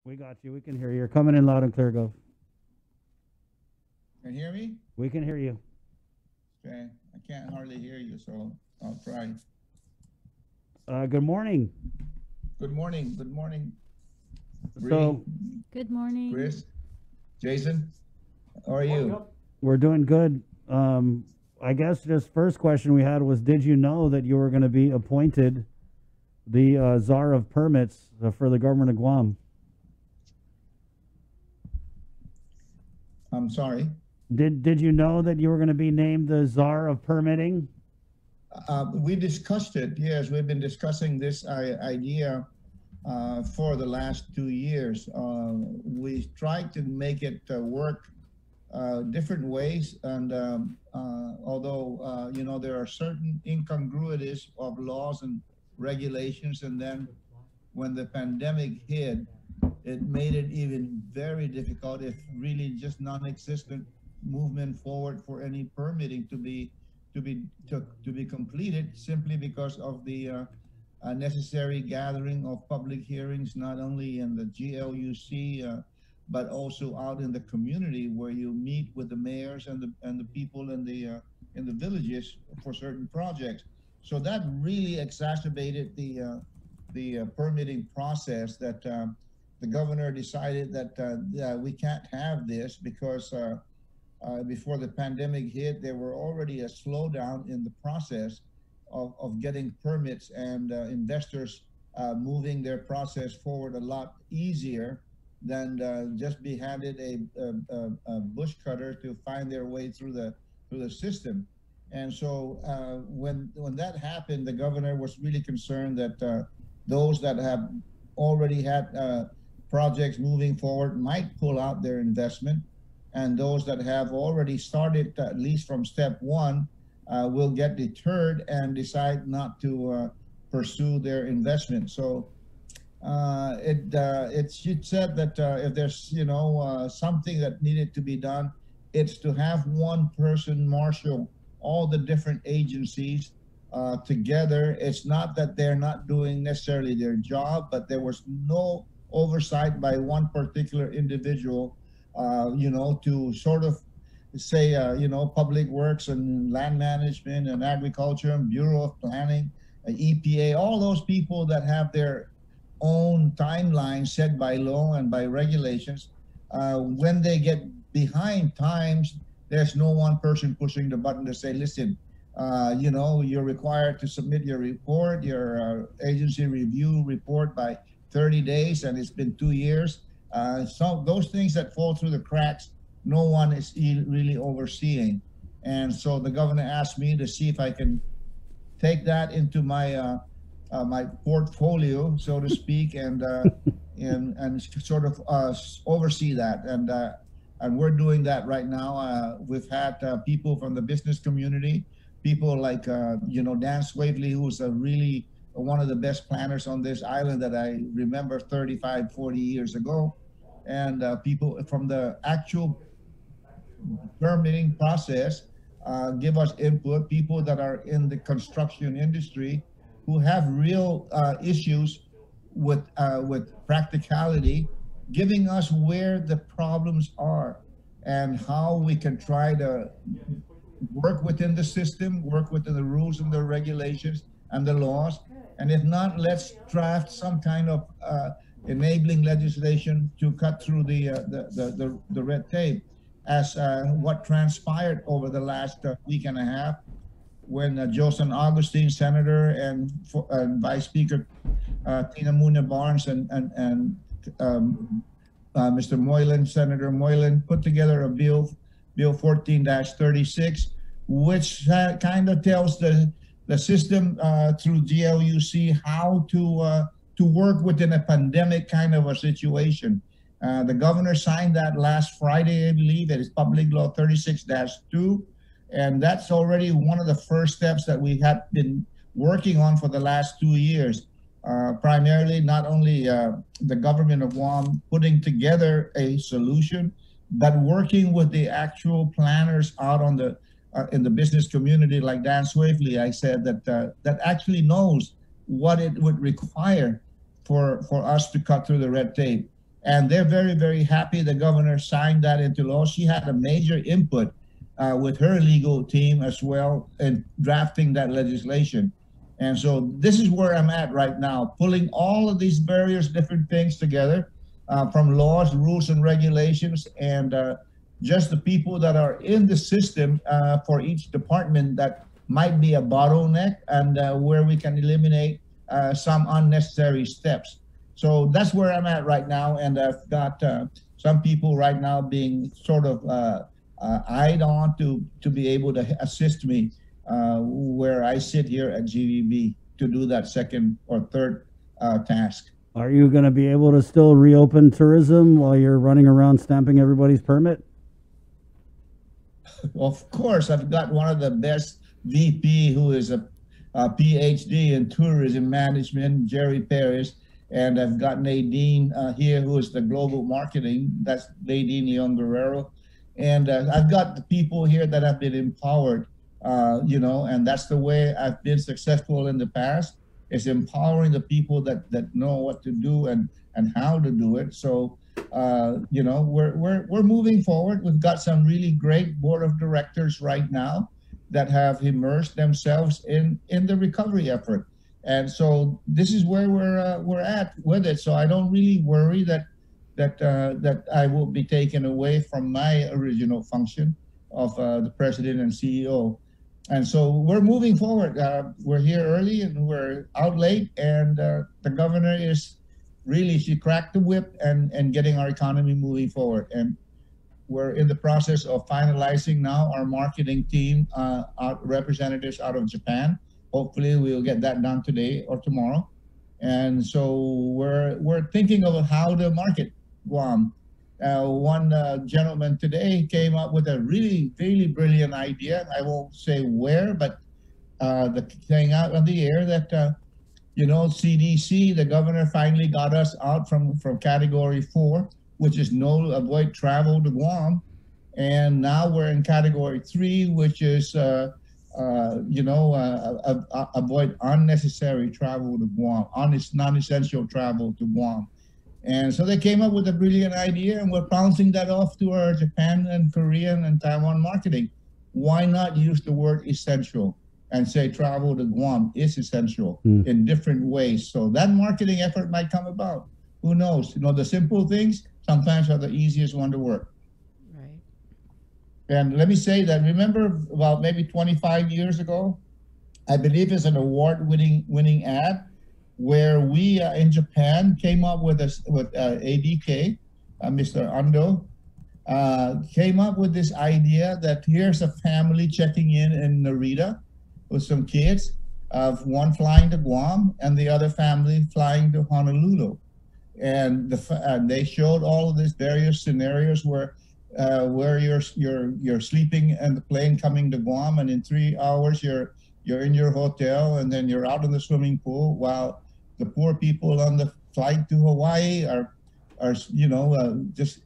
We got you. We can hear you. You're coming in loud and clear, Gov. Can you hear me? We can hear you. Okay. I can't hardly hear you, so I'll try. Good morning. Good morning. Good morning, Bree, So Good morning. Chris, Jason. How are you? we're doing good. I guess just first question we had was, did you know that you were going to be appointed the Czar of Permits for the government of Guam? I'm sorry. Did you know that you were going to be named the Czar of Permitting? We discussed it. Yes, we've been discussing this idea for the last 2 years. We tried to make it work different ways, and although there are certain incongruities of laws and regulations, and then when the pandemic hit, it made it even very difficult, if really just non-existent, movement forward for any permitting to be completed, simply because of the necessary gathering of public hearings, not only in the GLUC, but also out in the community, where you meet with the mayors and the people in the villages for certain projects. So that really exacerbated the permitting process. That the governor decided that we can't have this, because before the pandemic hit, there were already a slowdown in the process of getting permits, and investors moving their process forward a lot easier than just be handed a bush cutter to find their way through the system. And so when that happened, the governor was really concerned that those that have already had projects moving forward might pull out their investment, and those that have already started, at least from step one, will get deterred and decide not to pursue their investment. So it said that if there's something that needed to be done, it's to have one person marshal all the different agencies together. It's not that they're not doing necessarily their job, but there was no oversight by one particular individual, to sort of say, public works and land management and agriculture and Bureau of Planning, EPA, all those people that have their own timeline set by law and by regulations. When they get behind times, there's no one person pushing the button to say, listen, you're required to submit your report, your agency review report by 30 days, and it's been 2 years. So those things that fall through the cracks, no one is really overseeing. And so the governor asked me to see if I can take that into my portfolio, so to speak, and sort of oversee that. And we're doing that right now. We've had people from the business community, people like Dan Swavely, who's a really one of the best planners on this island that I remember 35, 40 years ago, and people from the actual permitting process give us input, people that are in the construction industry who have real issues with practicality, giving us where the problems are and how we can try to work within the system, work within the rules and the regulations and the laws. And if not, let's draft some kind of enabling legislation to cut through the red tape, as what transpired over the last week and a half, when Josan Augustine, Senator, and Vice Speaker Tina Muna Barnes and Mr. Moylan, Senator Moylan, put together a bill 14-36, which kind of tells the system through GLUC how to work within a pandemic kind of a situation. The governor signed that last Friday, I believe. It is Public Law 36-2. And that's already one of the first steps that we have been working on for the last 2 years. Primarily, not only the government of Guam putting together a solution, but working with the actual planners out on the in the business community, like Dan Swavely, I said, that actually knows what it would require for us to cut through the red tape. and they're very, very happy the governor signed that into law. She had a major input with her legal team as well in drafting that legislation. And so this is where I'm at right now, pulling all of these various different things together from laws, rules, and regulations, and just the people that are in the system for each department that might be a bottleneck, and where we can eliminate some unnecessary steps. So that's where I'm at right now, and I've got some people right now being sort of eyed on to be able to assist me where I sit here at GVB to do that second or third task. Are you going to be able to still reopen tourism while you're running around stamping everybody's permit? Of course, I've got one of the best VP who is a PhD in tourism management, Jerry Perez, and I've got Nadine here, who is the global marketing. That's Nadine Leon Guerrero, and I've got the people here that have been empowered, and that's the way I've been successful in the past. Is empowering the people that know what to do and how to do it. So we're moving forward. We've got some really great board of directors right now that have immersed themselves in the recovery effort, and so this is where we're at with it. So I don't really worry that I will be taken away from my original function of the president and CEO. And so we're moving forward. We're here early and we're out late, and the governor is really, she cracked the whip and getting our economy moving forward. And we're in the process of finalizing now our marketing team, representatives out of Japan. Hopefully we'll get that done today or tomorrow. And so we're thinking of how to market Guam. One gentleman today came up with a really, really brilliant idea. I won't say where, but the thing out on the air that, CDC, the governor finally got us out from category 4, which is avoid travel to Guam. And now we're in category 3, which is, avoid unnecessary travel to Guam, non-essential travel to Guam. And so they came up with a brilliant idea, and we're bouncing that off to our Japan and Korean and Taiwan marketing. Why not use the word essential and say travel to Guam is essential in different ways? So that marketing effort might come about. Who knows? The simple things sometimes are the easiest one to work. Right. And let me say that, remember about maybe 25 years ago, I believe it's an award-winning ad, where we in Japan came up with ADK, Mr. Ando, came up with this idea that here's a family checking in Narita with some kids, one flying to Guam and the other family flying to Honolulu. And they showed all of these various scenarios where you're sleeping in the plane coming to Guam, and in 3 hours you're in your hotel, and then you're out in the swimming pool, while the poor people on the flight to Hawaii are just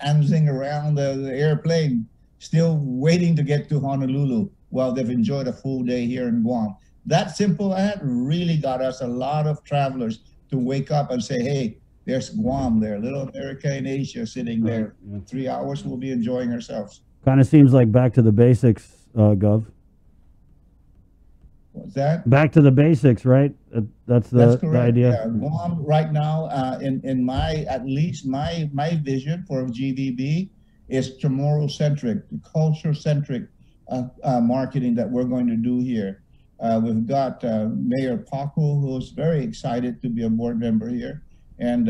answering around the airplane, still waiting to get to Honolulu while they've enjoyed a full day here in Guam. That simple ad really got us a lot of travelers to wake up and say, hey, there's Guam there, little America in Asia sitting there. In 3 hours, we'll be enjoying ourselves. Kind of seems like back to the basics, Gov. What's that? Back to the basics, right? That's the idea. Yeah. Guam right now, in my, at least my vision for GVB is tomorrow-centric, culture-centric marketing that we're going to do here. We've got Mayor Paco, who's very excited to be a board member here. And,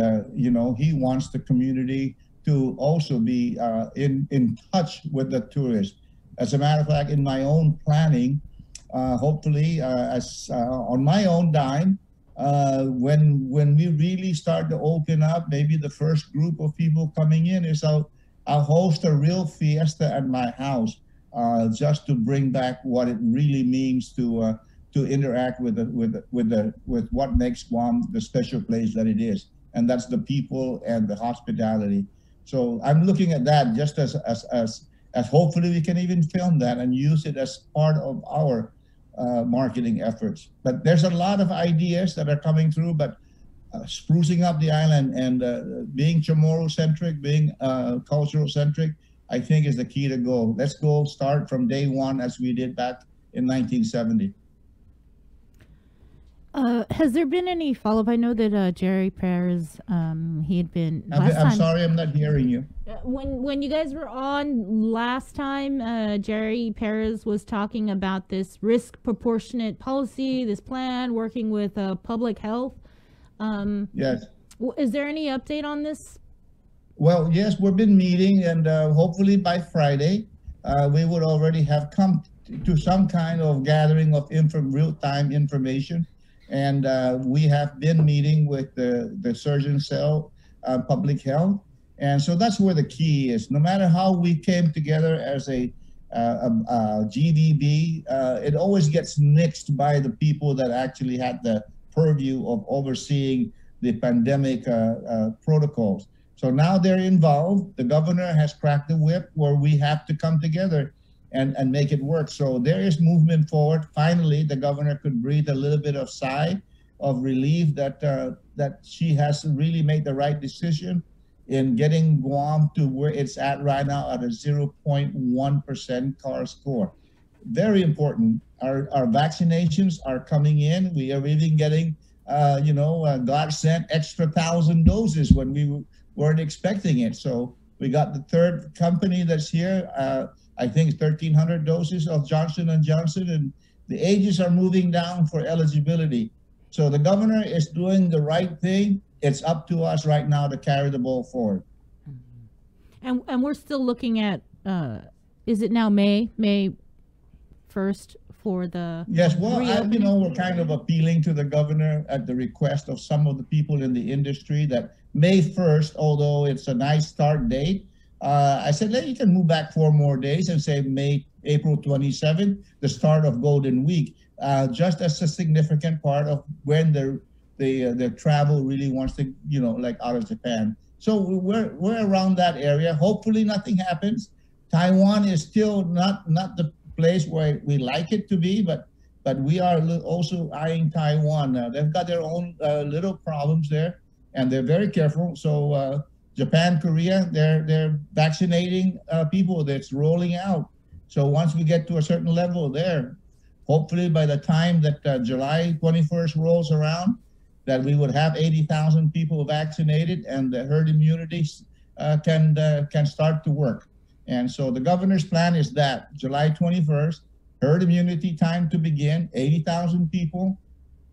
he wants the community to also be in touch with the tourists. As a matter of fact, in my own planning, hopefully, on my own dime, when we really start to open up, maybe the first group of people coming in is I'll host a real fiesta at my house, just to bring back what it really means to interact with what makes Guam the special place that it is, and that's the people and the hospitality. So I'm looking at that just as hopefully we can even film that and use it as part of our marketing efforts. But there's a lot of ideas that are coming through, but sprucing up the island and being Chamorro-centric, being cultural-centric, I think is the key to go. Let's go start from day one as we did back in 1970. Has there been any follow-up? I know that Jerry Perez, he had been I'm sorry, I'm not hearing you. When you guys were on last time, Jerry Perez was talking about this risk proportionate policy, this plan, working with public health. Yes. Is there any update on this? Well, yes, we've been meeting, and hopefully by Friday, we would already have come to some kind of gathering of real-time information. And we have been meeting with the Surgeon Cell, Public Health. And so that's where the key is. No matter how we came together as a GVB, it always gets nixed by the people that actually had the purview of overseeing the pandemic protocols. So now they're involved. The governor has cracked the whip where we have to come together and make it work. So there is movement forward. Finally, the governor could breathe a little bit of sigh of relief that she has really made the right decision in getting Guam to where it's at right now at a 0.1% CAR score. Very important. Our vaccinations are coming in. We are even getting, God sent extra 1,000 doses when we weren't expecting it. So we got the third company that's here. I think 1,300 doses of Johnson & Johnson, and the ages are moving down for eligibility. So the governor is doing the right thing. It's up to us right now to carry the ball forward. And we're still looking at, is it now May 1st for the Yes, well, we're kind of appealing to the governor at the request of some of the people in the industry that May 1st, although it's a nice start date, I said, you can move back 4 more days and say April 27th, the start of Golden Week, just as a significant part of when the travel really wants to, like out of Japan. So we're around that area. Hopefully nothing happens. Taiwan is still not the place where we like it to be, but we are also eyeing Taiwan. They've got their own little problems there, and they're very careful. So Japan, Korea, they're vaccinating people. That's rolling out. So once we get to a certain level there, hopefully by the time that July 21st rolls around, that we would have 80,000 people vaccinated and the herd immunity can start to work. And so the governor's plan is that July 21st, herd immunity time to begin, 80,000 people.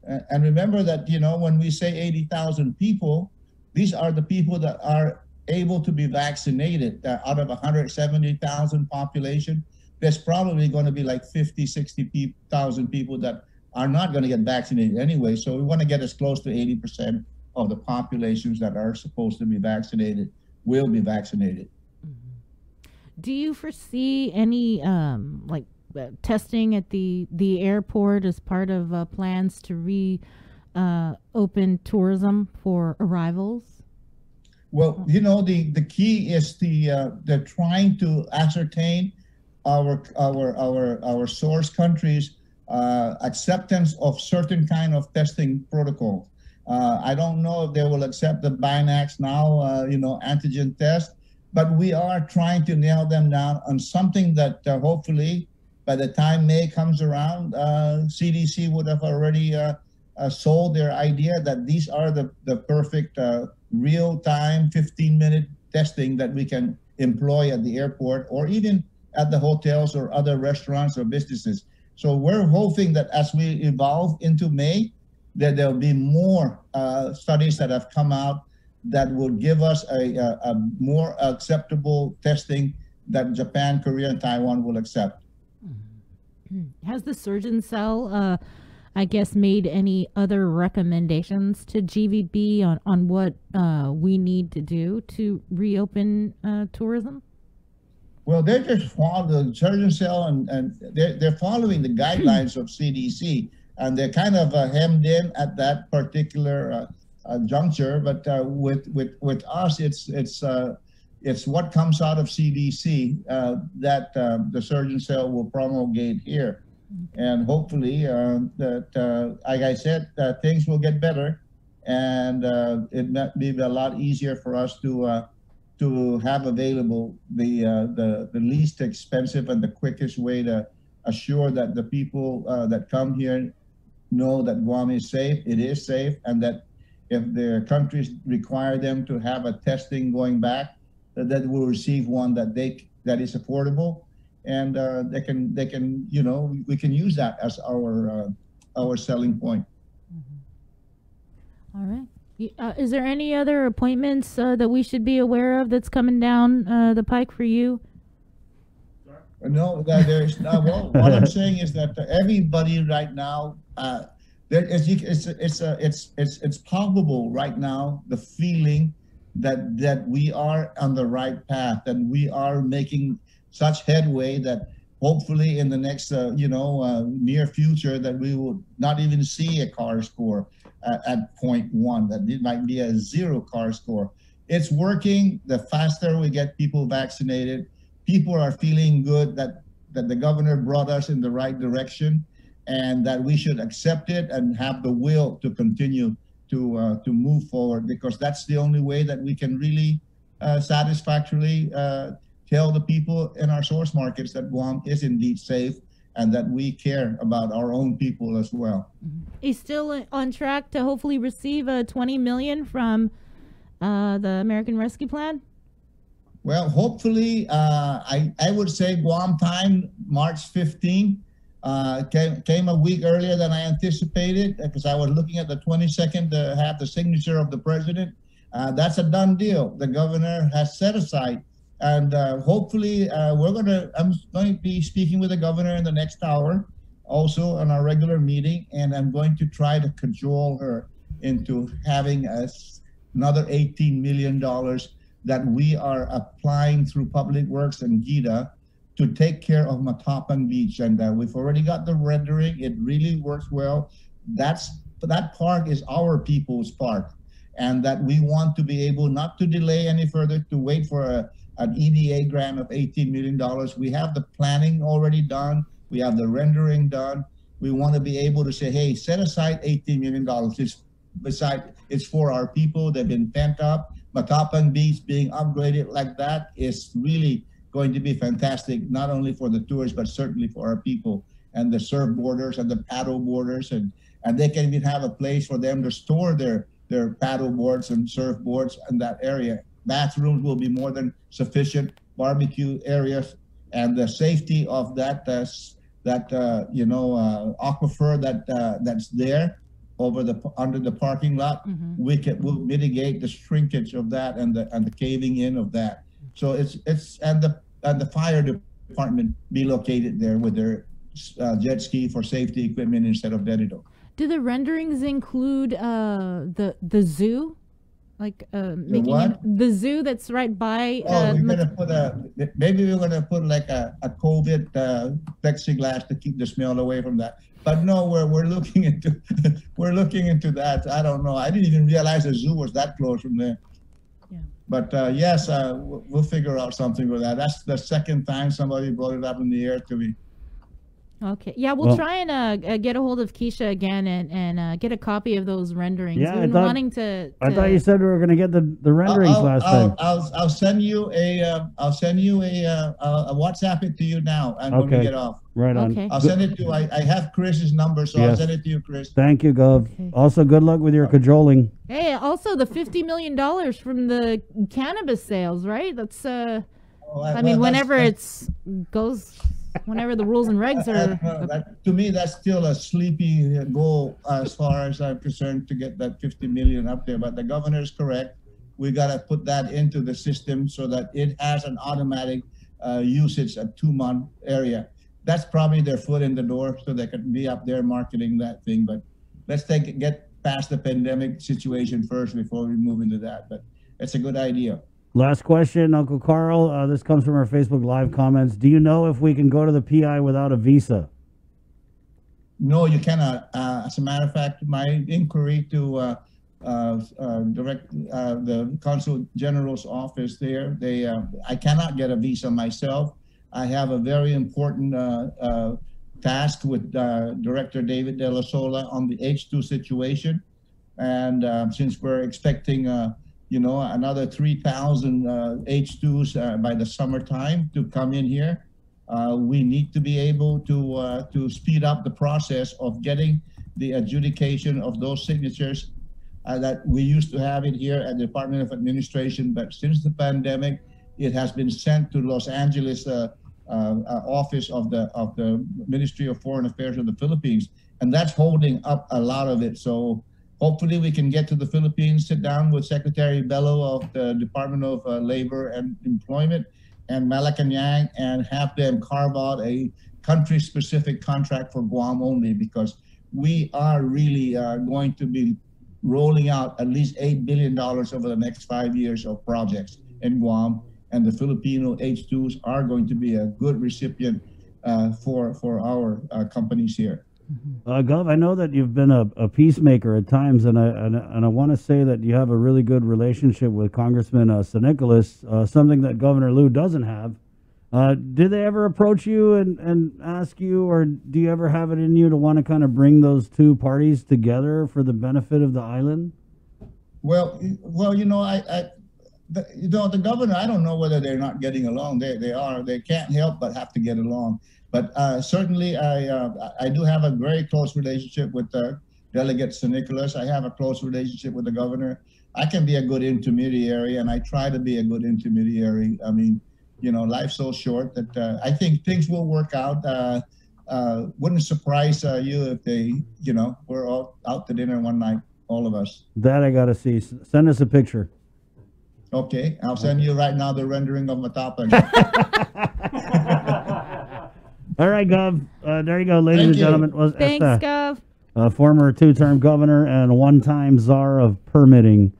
And remember that, when we say 80,000 people, these are the people that are able to be vaccinated. Out of 170,000 population, there's probably going to be like 50, 60,000 people that are not going to get vaccinated anyway. So we want to get as close to 80% of the populations that are supposed to be vaccinated will be vaccinated. Do you foresee any testing at the airport as part of plans to reopen tourism for arrivals? Well, the key is they're trying to ascertain our source countries' acceptance of certain kind of testing protocols. I don't know if they will accept the Binax now, antigen test, but we are trying to nail them down on something that hopefully by the time May comes around, CDC would have already sold their idea that these are the perfect real-time 15-minute testing that we can employ at the airport or even at the hotels or other restaurants or businesses. So we're hoping that as we evolve into May, that there'll be more studies that have come out that will give us a more acceptable testing that Japan, Korea, and Taiwan will accept. Has the Surgeon Cell, made any other recommendations to GVB on what we need to do to reopen tourism? Well, they're just following the Surgeon Cell, and they're following the guidelines of CDC, and they're kind of hemmed in at that particular juncture. But with us, it's what comes out of CDC that the Surgeon Cell will promulgate here, and hopefully like I said, things will get better, and it might be a lot easier for us to have available the least expensive and the quickest way to assure that the people that come here know that Guam is safe. It is safe, and that if their countries require them to have a testing going back, that will receive one that is affordable, and they can we can use that as our selling point. All right. Is there any other appointments that we should be aware of that's coming down the pike for you? No, there's not. Well, what I'm saying is that everybody right now, it's palpable right now, the feeling that we are on the right path, and we are making such headway that hopefully in the next near future that we will not even see a CAR score at 0.1, that it might be a 0 CAR score. It's working. The faster we get people vaccinated, people are feeling good that the governor brought us in the right direction, and that we should accept it and have the will to continue to move forward, because that's the only way that we can really satisfactorily tell the people in our source markets that Guam is indeed safe, and that we care about our own people as well. He's still on track to hopefully receive $20 million from the American Rescue Plan? Well, hopefully, I would say Guam time, March 15, came a week earlier than I anticipated, because I was looking at the 22nd to have the signature of the president. That's a done deal. The governor has set aside, and hopefully I'm going to be speaking with the governor in the next hour, also on our regular meeting, and I'm going to try to cajole her into having another $18 million that we are applying through Public Works and GIDA to take care of Matapang Beach. And we've already got the rendering. It really works well. That park is our people's park, and that we want to be able not to delay any further, to wait for an EDA grant of $18 million. We have the planning already done. We have the rendering done. We want to be able to say, hey, set aside $18 million. It's for our people. They've been pent up. Matapang Beach being upgraded like that is really going to be fantastic, not only for the tourists, but certainly for our people, and the surfboarders and the paddle boarders, and they can even have a place for them to store their paddle boards and surfboards in that area. Bathrooms will be more than sufficient, barbecue areas, and the safety of that aquifer that's there under the parking lot. Will mitigate the shrinkage of that and the caving in of that. So and the fire department be located there with their jet ski for safety equipment instead of Dedido. Do the renderings include the zoo? Like making the zoo that's right by. We're gonna put maybe we're gonna put like a COVID plexiglass to keep the smell away from that. But no, we're looking into that. I don't know. I didn't even realize the zoo was that close from there. Yeah. But yes, we'll figure out something with that. That's the second time somebody brought it up in the air to me. Okay. Yeah, we'll try and get a hold of Keisha again and get a copy of those renderings. Yeah, We've been wanting to. I thought you said we were going to get the renderings last time. I'll send you a WhatsApp it to you now, and when we get off. Right on. Okay. I'll send it to I have Chris's number, so I'll send it to you, Chris. Thank you, Gov. Okay. Also, good luck with your cajoling. Hey, also the $50 million from the cannabis sales, right? That's whenever the rules and regs are. To me, that's still a sleepy goal as far as I'm concerned, to get that 50 million up there. But the governor is correct. We got to put that into the system so that it has an automatic usage at 2-month area. That's probably their foot in the door, so they can be up there marketing that thing. But let's get past the pandemic situation first before we move into that. But it's a good idea. Last question, Uncle Carl. This comes from our Facebook Live comments. Do you know if we can go to the PI without a visa? No, you cannot. As a matter of fact, my inquiry to the Consul General's office there, I cannot get a visa myself. I have a very important task with Director David De La Sola on the H2 situation. And since we're expecting, another 3,000 H2s by the summertime to come in here, we need to be able to speed up the process of getting the adjudication of those signatures that we used to have it here at the Department of Administration, but since the pandemic, it has been sent to Los Angeles office of the Ministry of Foreign Affairs of the Philippines, and that's holding up a lot of it. So hopefully we can get to the Philippines, sit down with Secretary Bello of the Department of Labor and Employment and Malacanang, and have them carve out a country-specific contract for Guam only, because we are really going to be rolling out at least $8 billion over the next 5 years of projects in Guam, and the Filipino H2s are going to be a good recipient for our companies here. Gov, I know that you've been a peacemaker at times, and I want to say that you have a really good relationship with Congressman San Nicolas, something that Governor Liu doesn't have. Did they ever approach you and ask you, or do you ever have it in you to want to kind of bring those two parties together for the benefit of the island? Well, the governor, I don't know whether they're not getting along. They are. They can't help but have to get along. But certainly, I do have a very close relationship with Delegate San Nicolas. I have a close relationship with the governor. I can be a good intermediary, and I try to be a good intermediary. I mean, life's so short that I think things will work out. Wouldn't surprise you if they, we're all out to dinner one night, all of us. That I got to see. Send us a picture. Okay, I'll send you right now the rendering of Matapang. All right, Gov. There you go, ladies and gentlemen. Thanks, Gov. Former two-term governor and one-time Czar of Permitting,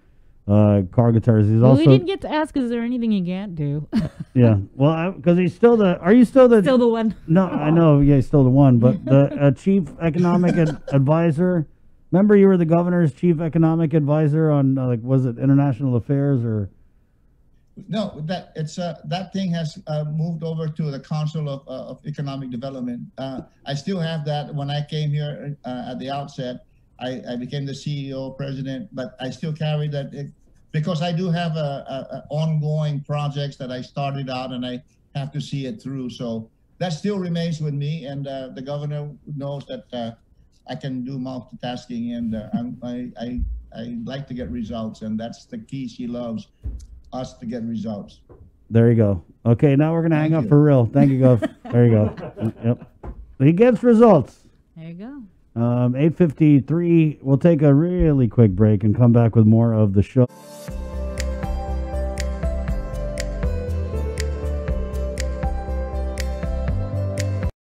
Carl Gutierrez. He's also. We didn't get to ask, is there anything you can't do? Yeah, well, because he's still the. Are you still the? Still the one. No, I know. Yeah, he's still the one. But the chief economic advisor. Remember, you were the governor's chief economic advisor on was it international affairs or? No, that thing has moved over to the Council of Economic Development. I still have that. When I came here at the outset, I became the CEO, president, but I still carry that because I do have ongoing projects that I started out and I have to see it through. So that still remains with me, and the governor knows that I can do multitasking, and I like to get results, and that's the key. She loves us to get results. There you go. Okay, now we're gonna hang up for real. Thank you, Gov. There you go. Yep. He gets results. There you go. 8:53. We'll take a really quick break and come back with more of the show.